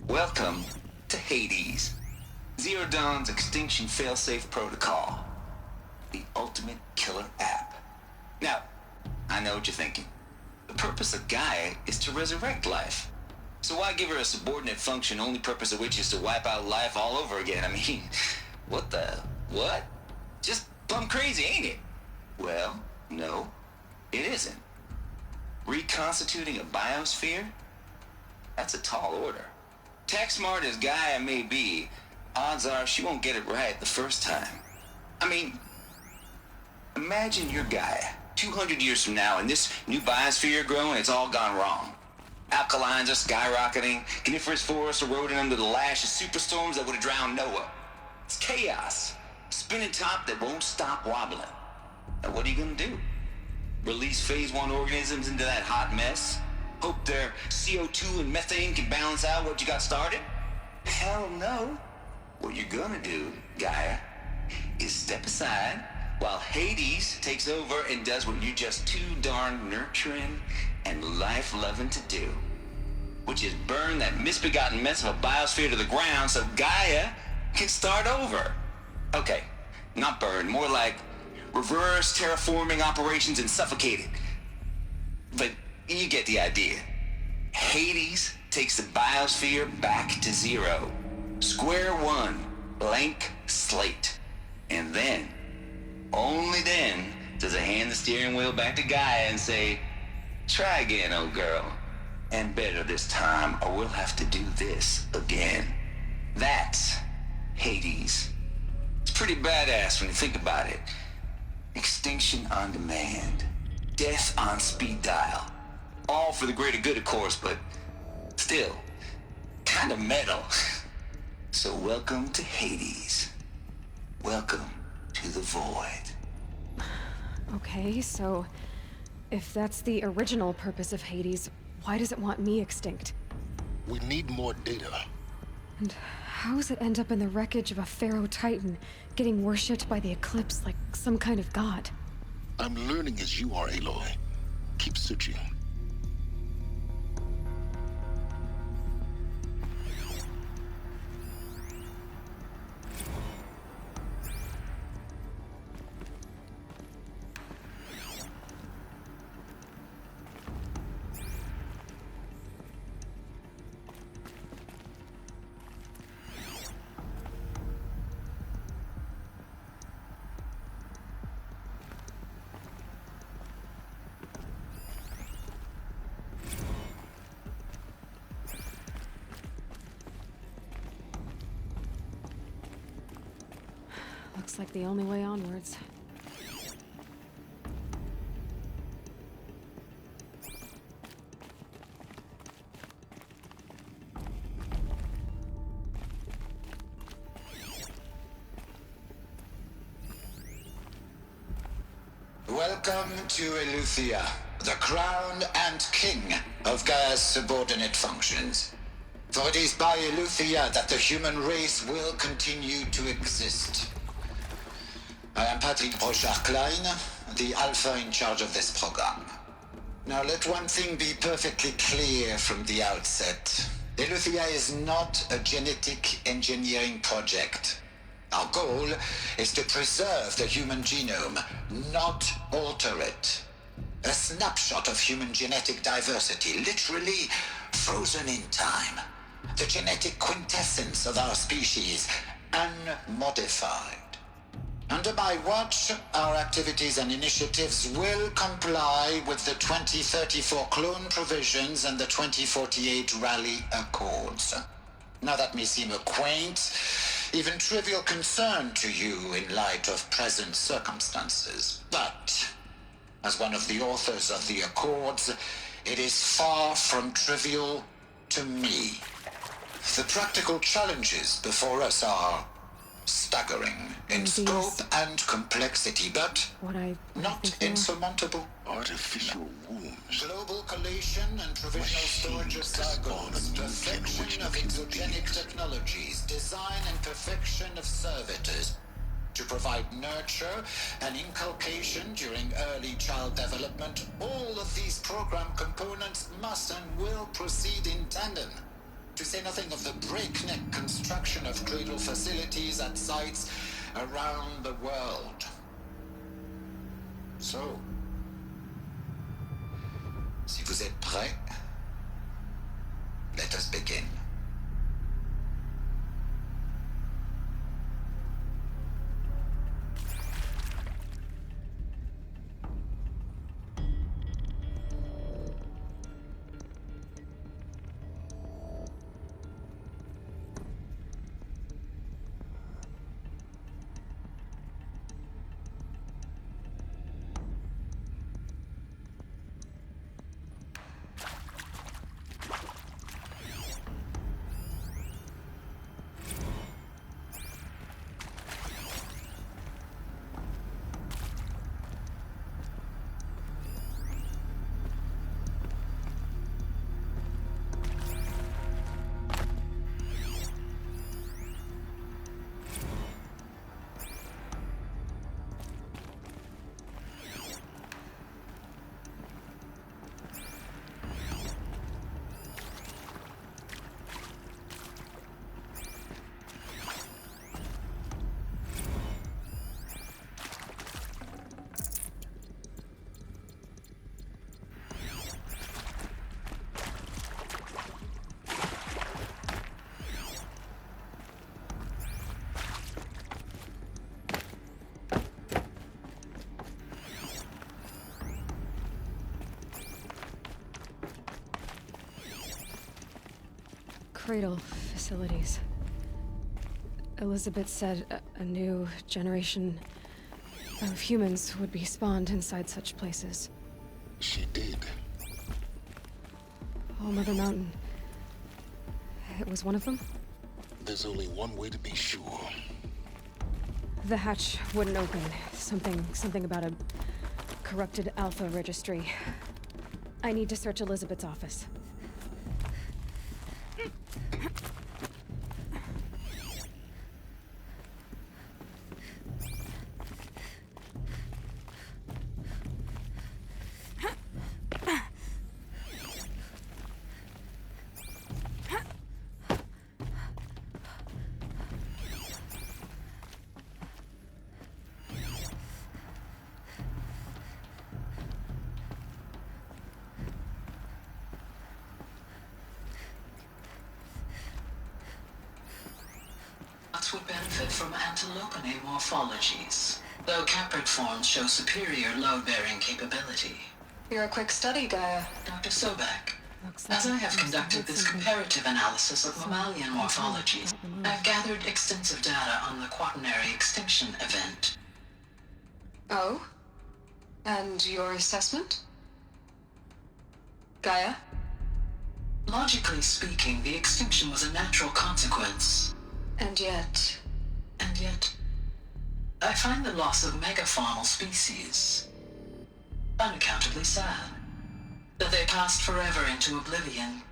Welcome to Hades, Zero Dawn's extinction failsafe protocol, the ultimate killer app. Now, I know what you're thinking. The purpose of Gaia is to resurrect life. So why give her a subordinate function, only purpose of which is to wipe out life all over again? I mean, what? Just plumb crazy, ain't it? Well, no, it isn't. Reconstituting a biosphere? That's a tall order. Tech smart as Gaia may be, odds are she won't get it right the first time. I mean, imagine you're Gaia, 200 years from now, and this new biosphere you're growing, it's all gone wrong. Alkalines are skyrocketing, coniferous forests eroding under the lash of superstorms that would have drowned Noah. It's chaos, spinning top that won't stop wobbling. Now what are you gonna do? Release phase 1 organisms into that hot mess? Hope their CO2 and methane can balance out what you got started? Hell no. What you're gonna do, Gaia, is step aside while Hades takes over and does what you're just too darn nurturing and life-loving to do, which is burn that misbegotten mess of a biosphere to the ground so Gaia can start over. Okay, not burn, more like reverse terraforming operations and suffocate it. But you get the idea. Hades takes the biosphere back to zero. Square one, blank slate. And then, only then, does it hand the steering wheel back to Gaia and say, try again, old girl. And better this time, or we'll have to do this again. That's Hades. It's pretty badass when you think about it. Extinction on demand. Death on speed dial. All for the greater good, of course, but still, kind of metal. So welcome to Hades. Welcome to the void. Okay, so if that's the original purpose of Hades, why does it want me extinct? We need more data. And how does it end up in the wreckage of a Pharaoh Titan, getting worshipped by the Eclipse like some kind of god? I'm learning as you are, Aloy. Keep searching. Looks like the only way onwards. Welcome to Eleuthia, the crown and king of Gaia's subordinate functions. For it is by Eleuthia that the human race will continue to exist. I am Patrick Brochard-Klein, the Alpha in charge of this program. Now let one thing be perfectly clear from the outset. Eleuthia is not a genetic engineering project. Our goal is to preserve the human genome, not alter it. A snapshot of human genetic diversity, literally frozen in time. The genetic quintessence of our species, unmodified. Under my watch, our activities and initiatives will comply with the 2034 clone provisions and the 2048 Rally Accords. Now that may seem a quaint, even trivial concern to you in light of present circumstances. But, as one of the authors of the Accords, it is far from trivial to me. The practical challenges before us are staggering in scope and complexity, but not insurmountable. Artificial wombs. Global collation and provisional storage of zygotes, perfection of exogenic technologies, design and perfection of servitors, to provide nurture and inculcation during early child development. All of these program components must and will proceed in tandem. To say nothing of the breakneck construction of cradle facilities at sites around the world. So, si vous êtes prêts, let us begin. Cradle facilities. Elizabeth said a new generation of humans would be spawned inside such places. She did. Oh, Mother Mountain. It was one of them? There's only one way to be sure. The hatch wouldn't open. Something about a corrupted Alpha registry. I need to search Elizabeth's office. Would benefit from antilopinae morphologies, though caprid forms show superior load-bearing capability. You're a quick study, Gaia. Dr. Sobek, as I have conducted this comparative analysis of mammalian morphologies, I've gathered extensive data on the quaternary extinction event. Oh? And your assessment? Gaia? Logically speaking, the extinction was a natural consequence. And yet, I find the loss of megafaunal species unaccountably sad. That they passed forever into oblivion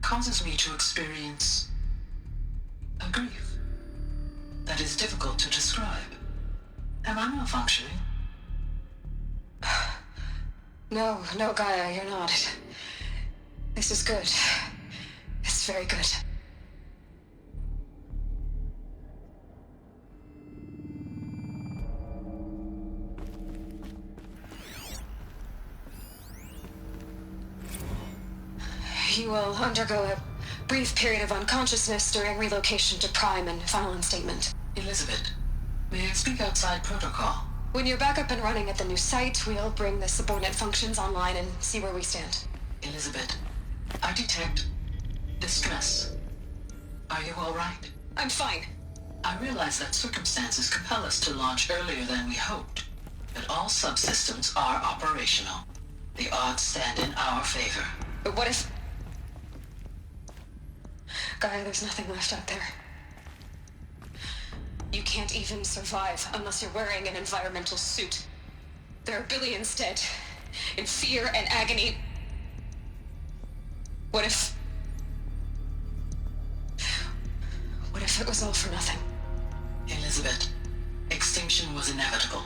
causes me to experience a grief that is difficult to describe. Am I malfunctioning? No, Gaia, you're not. This is good. It's very good. You will undergo a brief period of unconsciousness during relocation to Prime and final instatement. Elizabeth, may I speak outside protocol? When you're back up and running at the new site, we'll bring the subordinate functions online and see where we stand. Elizabeth, I detect distress. Are you all right? I'm fine. I realize that circumstances compel us to launch earlier than we hoped, but all subsystems are operational. The odds stand in our favor. But what if... Gaia, there's nothing left out there. You can't even survive unless you're wearing an environmental suit. There are billions dead, in fear and agony. What if it was all for nothing? Elizabeth, extinction was inevitable.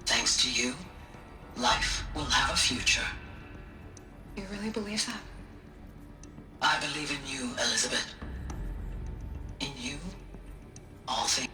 Thanks to you, life will have a future. You really believe that? I I believe in you, Elizabeth. In you, all things.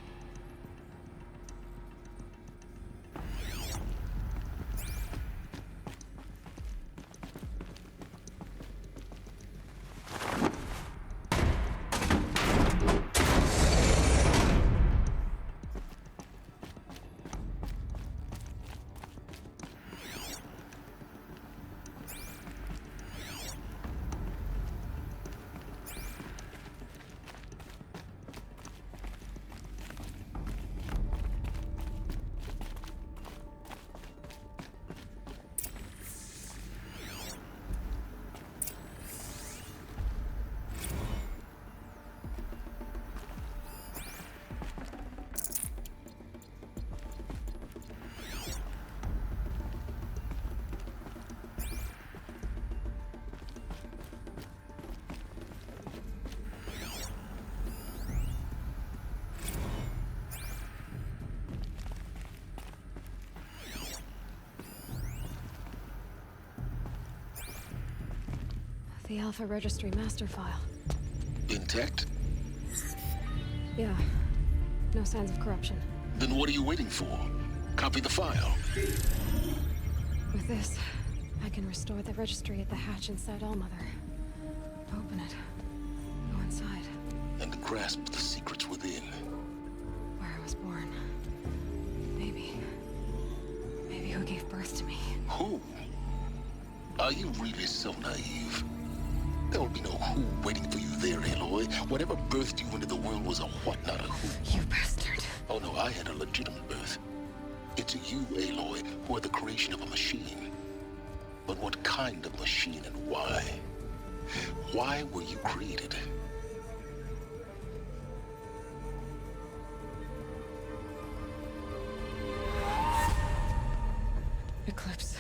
The Alpha Registry master file. Intact? Yeah. No signs of corruption. Then what are you waiting for? Copy the file. With this, I can restore the registry at the hatch inside Allmother. Open it. Go inside. And grasp the secrets within. Where I was born. Maybe who gave birth to me. Who? Are you really so naive? There will be no who waiting for you there, Aloy. Whatever birthed you into the world was a what, not a who. You bastard. Oh no, I had a legitimate birth. It's you, Aloy, who are the creation of a machine. But what kind of machine and why? Why were you created? Eclipse.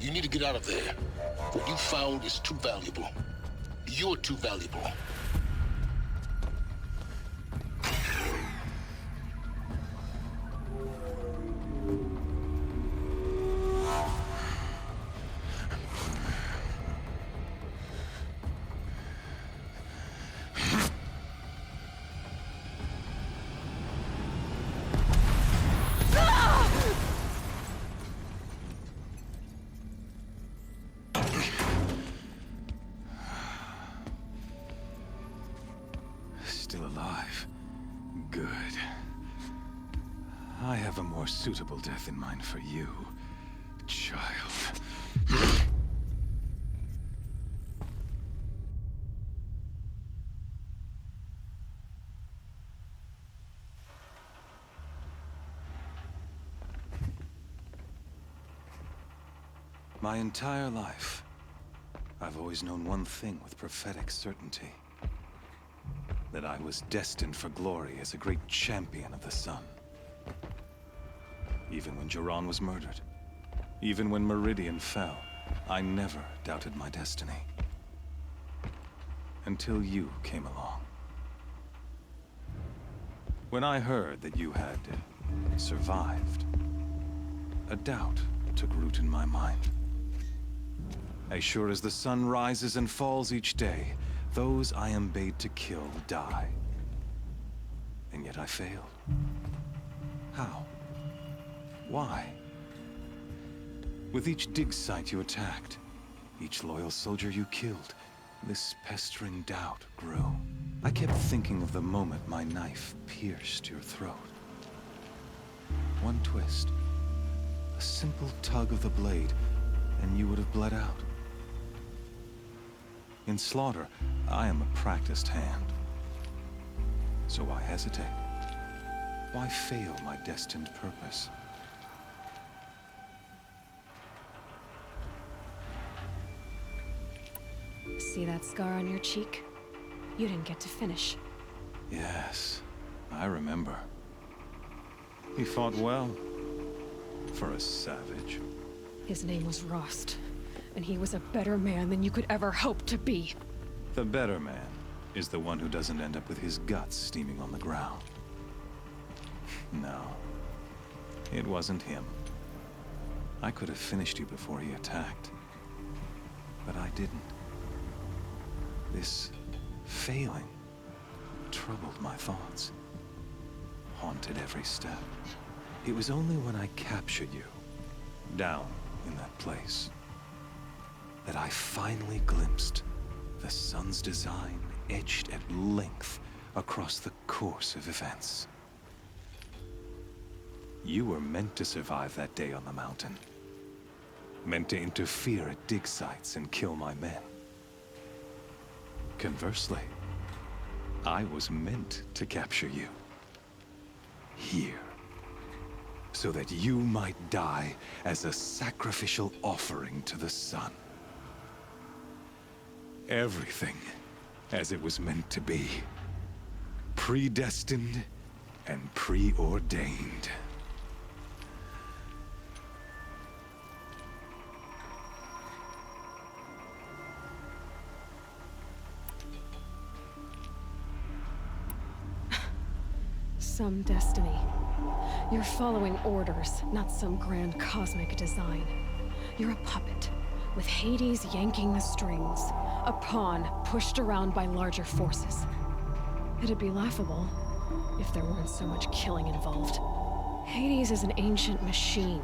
You need to get out of there. What you found is too valuable. You're too valuable. Still alive. Good. I have a more suitable death in mind for you, child. My entire life, I've always known one thing with prophetic certainty. That I was destined for glory as a great champion of the sun. Even when Jiran was murdered, even when Meridian fell, I never doubted my destiny. Until you came along. When I heard that you had survived, a doubt took root in my mind. As sure as the sun rises and falls each day, those I am bade to kill die. And yet I failed. How? Why? With each dig site you attacked, each loyal soldier you killed, this pestering doubt grew. I kept thinking of the moment my knife pierced your throat. One twist, a simple tug of the blade, and you would have bled out. In slaughter, I am a practiced hand. So why hesitate? Why fail my destined purpose? See that scar on your cheek? You didn't get to finish. Yes, I remember. He fought well. For a savage. His name was Rost, and he was a better man than you could ever hope to be. The better man is the one who doesn't end up with his guts steaming on the ground. No, it wasn't him. I could have finished you before he attacked, but I didn't. This failing troubled my thoughts, haunted every step. It was only when I captured you, down in that place, that I finally glimpsed the sun's design etched at length across the course of events. You were meant to survive that day on the mountain. Meant to interfere at dig sites and kill my men. Conversely, I was meant to capture you. Here. So that you might die as a sacrificial offering to the sun. Everything as it was meant to be. Predestined and preordained. Some destiny. You're following orders, not some grand cosmic design. You're a puppet, with Hades yanking the strings. A pawn pushed around by larger forces. It'd be laughable if there weren't so much killing involved. Hades is an ancient machine,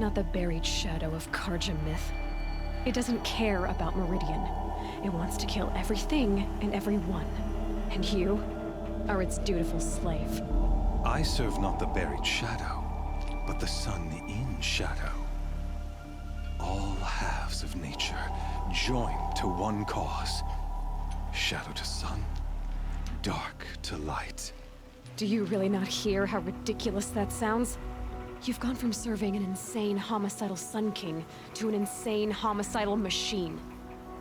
not the buried shadow of Karja myth. It doesn't care about Meridian. It wants to kill everything and everyone. And you are its dutiful slave. I serve not the buried shadow, but the sun in shadow. All halves of nature joined to one cause. Shadow to sun, dark to light. Do you really not hear how ridiculous that sounds? You've gone from serving an insane homicidal Sun King to an insane homicidal machine.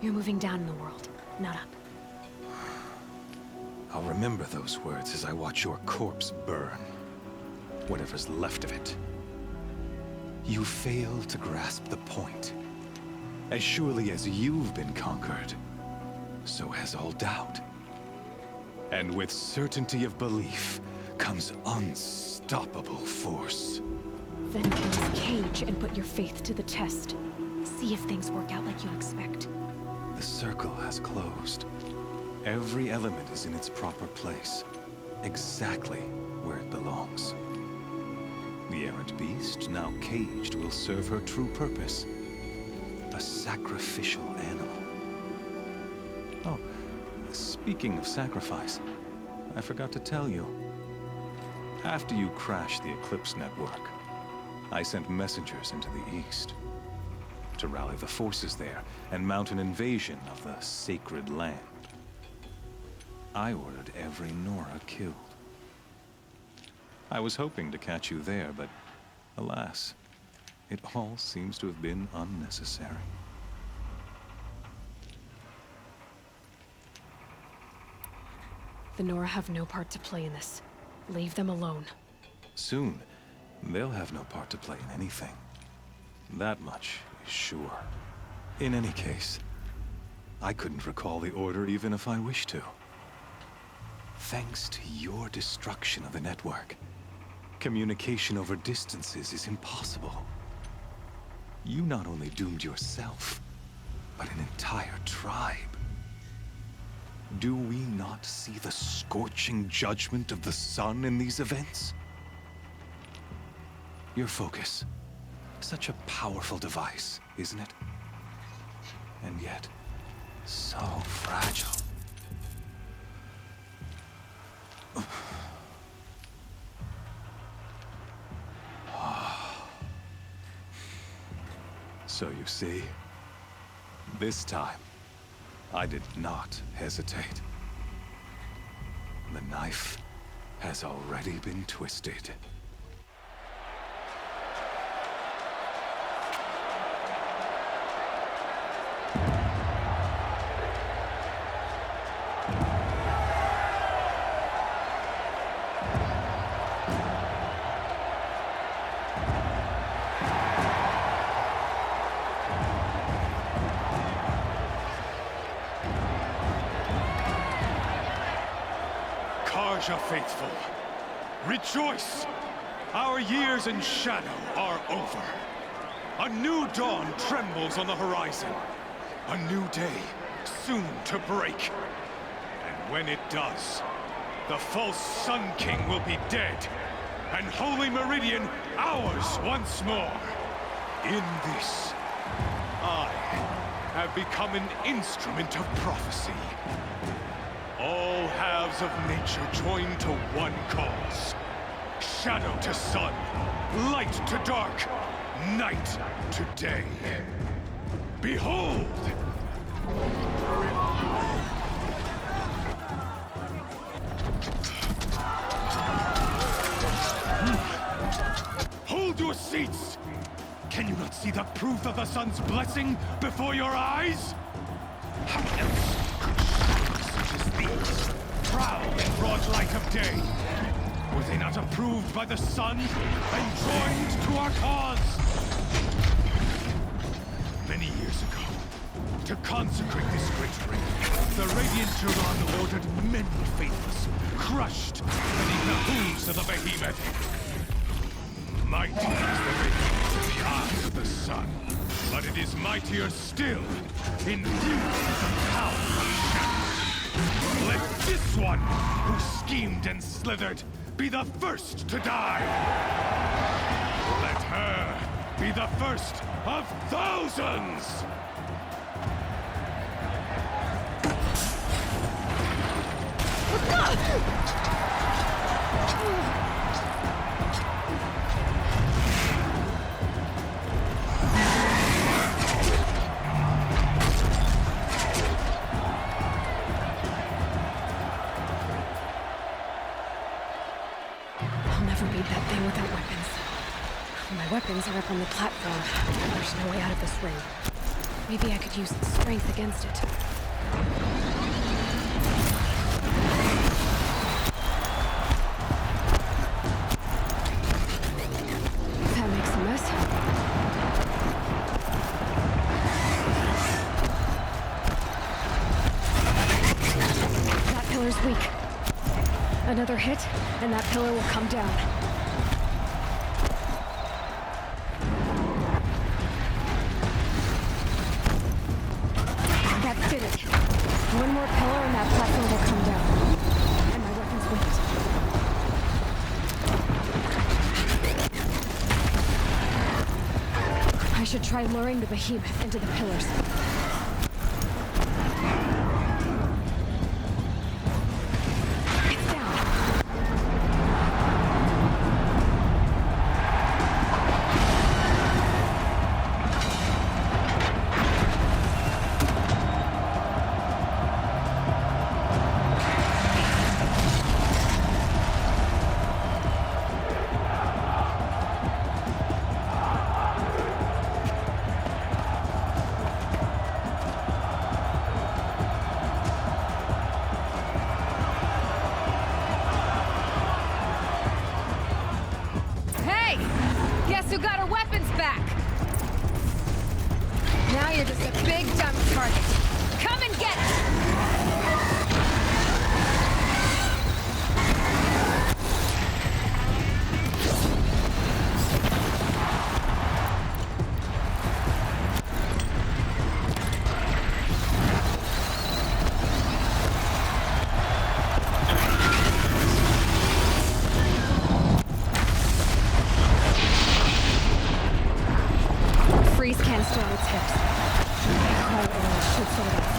You're moving down in the world, not up. I'll remember those words as I watch your corpse burn. Whatever's left of it. You fail to grasp the point. As surely as you've been conquered, so has all doubt. And with certainty of belief comes unstoppable force. Then kill this cage and put your faith to the test. See if things work out like you expect. The circle has closed. Every element is in its proper place, exactly where it belongs. The errant beast, now caged, will serve her true purpose. A sacrificial animal. Oh, speaking of sacrifice, I forgot to tell you. After you crashed the Eclipse network, I sent messengers into the east to rally the forces there and mount an invasion of the sacred land. I ordered every Nora killed. I was hoping to catch you there, but alas, it all seems to have been unnecessary. The Nora have no part to play in this. Leave them alone. Soon, they'll have no part to play in anything. That much is sure. In any case, I couldn't recall the order even if I wished to. Thanks to your destruction of the network, communication over distances is impossible. You not only doomed yourself, but an entire tribe. Do we not see the scorching judgment of the sun in these events? Your focus. Such a powerful device, isn't it? And yet, so fragile. So you see, this time, I did not hesitate. The knife has already been twisted. Karja faithful, rejoice! Our years in shadow are over. A new dawn trembles on the horizon. A new day soon to break. And when it does, the false Sun King will be dead, and Holy Meridian ours once more. In this, I have become an instrument of prophecy. All halves of nature join to one cause. Shadow to sun, light to dark, night to day. Behold! Hold your seats! Can you not see the proof of the sun's blessing before your eyes? How else could shadows such as these prowl in broad light of day? Were they not approved by the sun and joined to our cause? Many years ago, to consecrate this great ring, the Radiant Turon ordered many faithless, crushed beneath the hooves of the behemoth. Mighty is the radiance in the eyes of the sun, but it is mightier still, infused with the power of shadow. Let this one, who schemed and slithered, be the first to die. Let her be the first of thousands! My weapons are up on the platform. There's no way out of this ring. Maybe I could use strength against it. That makes a mess. That pillar's weak. Another hit, and that pillar will come down. One more pillar and that platform will come down. And my weapon's weak. I should try luring the behemoth into the pillars. It's down. Who got her weapons back? Now you're just a big dumb target. Come and get it! Freeze canister on its hips. Quiet arrow should set it off.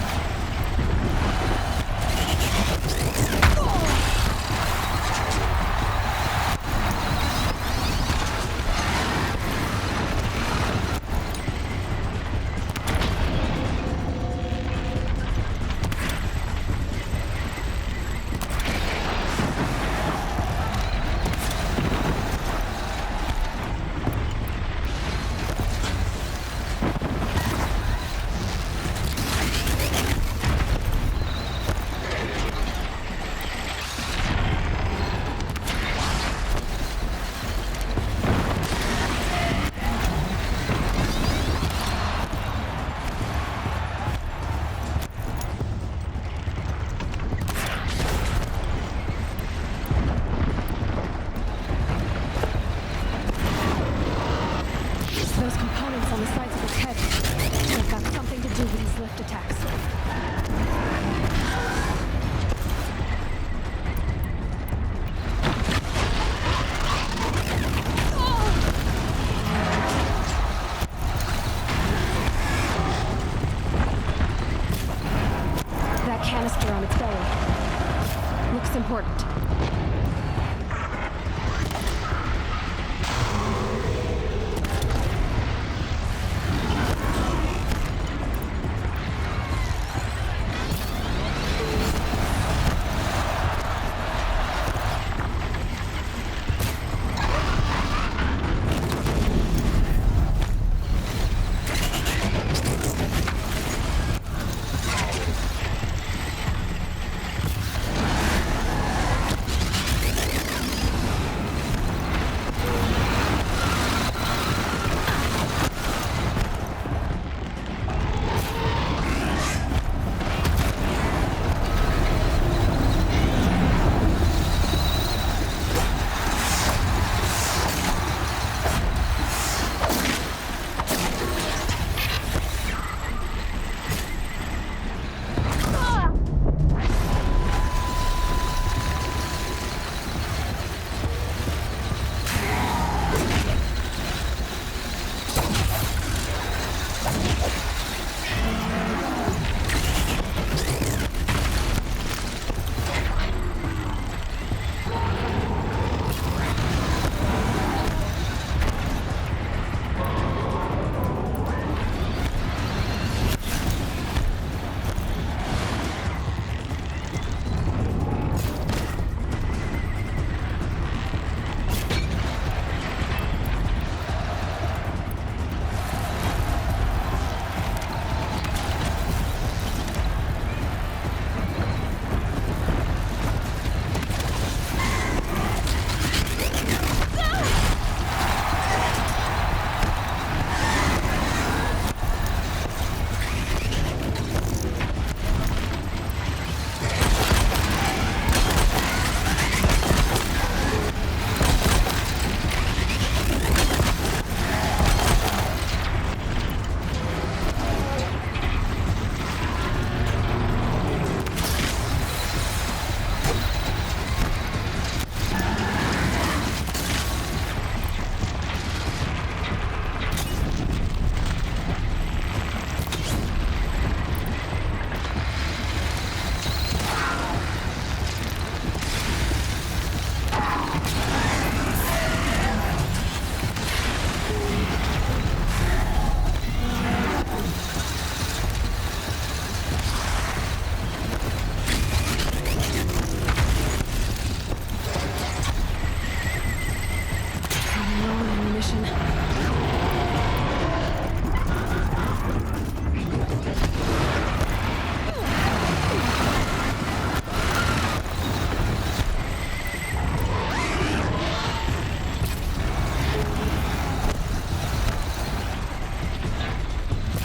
important.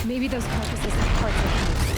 Maybe those carcasses have parts of Helis.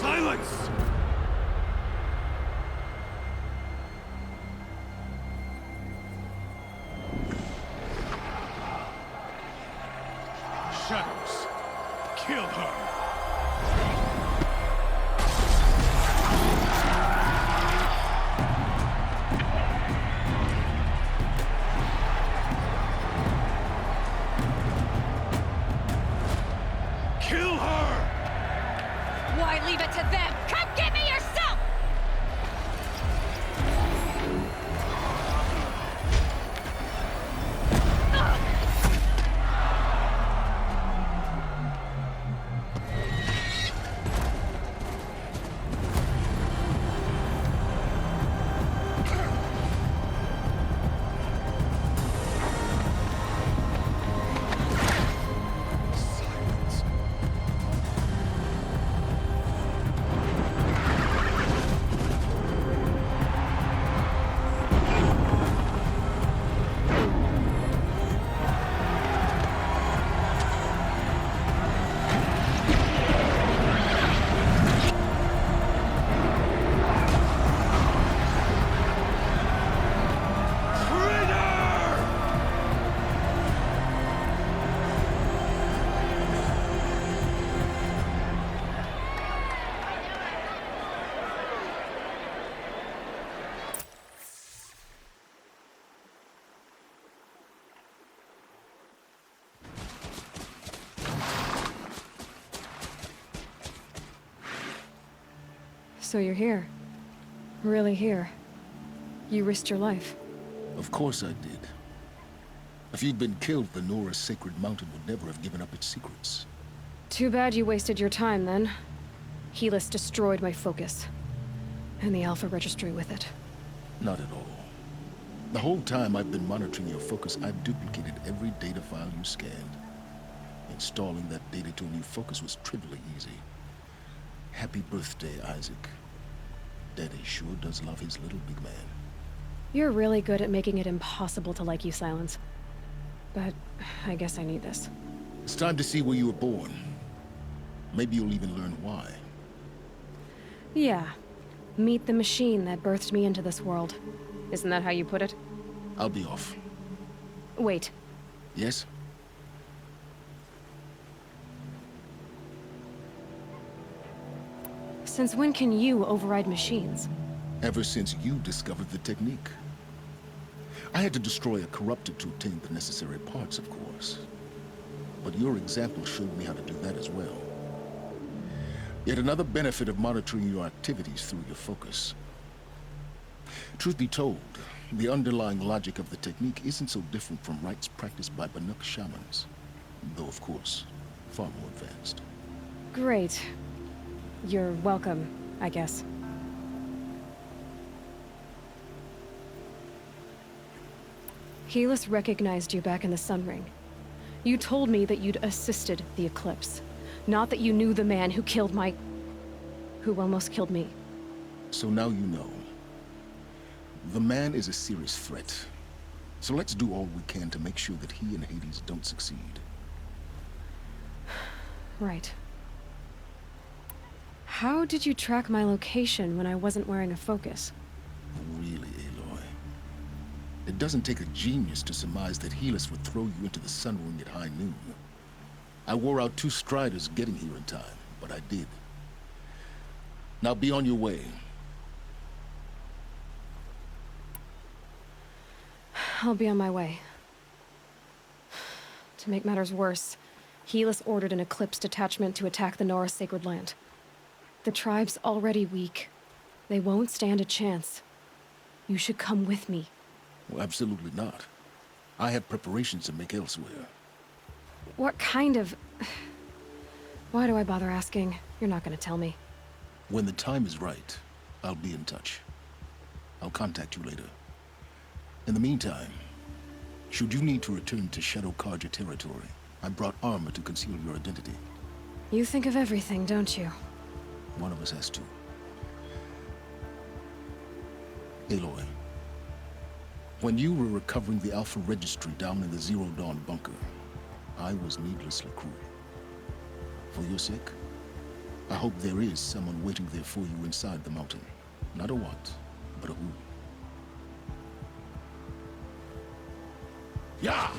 Silence! Shadows, kill her! Kill her! Why leave it to them? Come get me yourself! Silence. So you're here. Really here. You risked your life. Of course I did. If you'd been killed, the Nora's sacred mountain would never have given up its secrets. Too bad you wasted your time, then. Helis destroyed my focus. And the Alpha Registry with it. Not at all. The whole time I've been monitoring your focus, I've duplicated every data file you scanned. Installing that data to a new focus was trivially easy. Happy birthday, Isaac. Daddy sure does love his little big man. You're really good at making it impossible to like you, Sylens. But I guess I need this. It's time to see where you were born. Maybe you'll even learn why. Yeah. Meet the machine that birthed me into this world. Isn't that how you put it? I'll be off. Wait. Yes? Since when can you override machines? Ever since you discovered the technique. I had to destroy a corrupted to obtain the necessary parts, of course. But your example showed me how to do that as well. Yet another benefit of monitoring your activities through your focus. Truth be told, the underlying logic of the technique isn't so different from rites practiced by Banuk shamans. Though, of course, far more advanced. Great. You're welcome, I guess. Helis recognized you back in the Sun Ring. You told me that you'd assisted the Eclipse. Not that you knew the man who killed who almost killed me. So now you know. The man is a serious threat. So let's do all we can to make sure that he and Hades don't succeed. Right. How did you track my location when I wasn't wearing a focus? Really, Aloy? It doesn't take a genius to surmise that Helis would throw you into the Sun Ring at high noon. I wore out 2 striders getting here in time, but I did. Now be on your way. I'll be on my way. To make matters worse, Helis ordered an Eclipse detachment to attack the Nora Sacred Land. The tribe's already weak. They won't stand a chance. You should come with me. Well, absolutely not. I have preparations to make elsewhere. What kind of... Why do I bother asking? You're not gonna tell me. When the time is right, I'll be in touch. I'll contact you later. In the meantime, should you need to return to Shadow Karja territory, I brought armor to conceal your identity. You think of everything, don't you? One of us has to. Aloy, when you were recovering the Alpha Registry down in the Zero Dawn bunker, I was needlessly cruel. For your sake, I hope there is someone waiting there for you inside the mountain. Not a what, but a who. Yeah!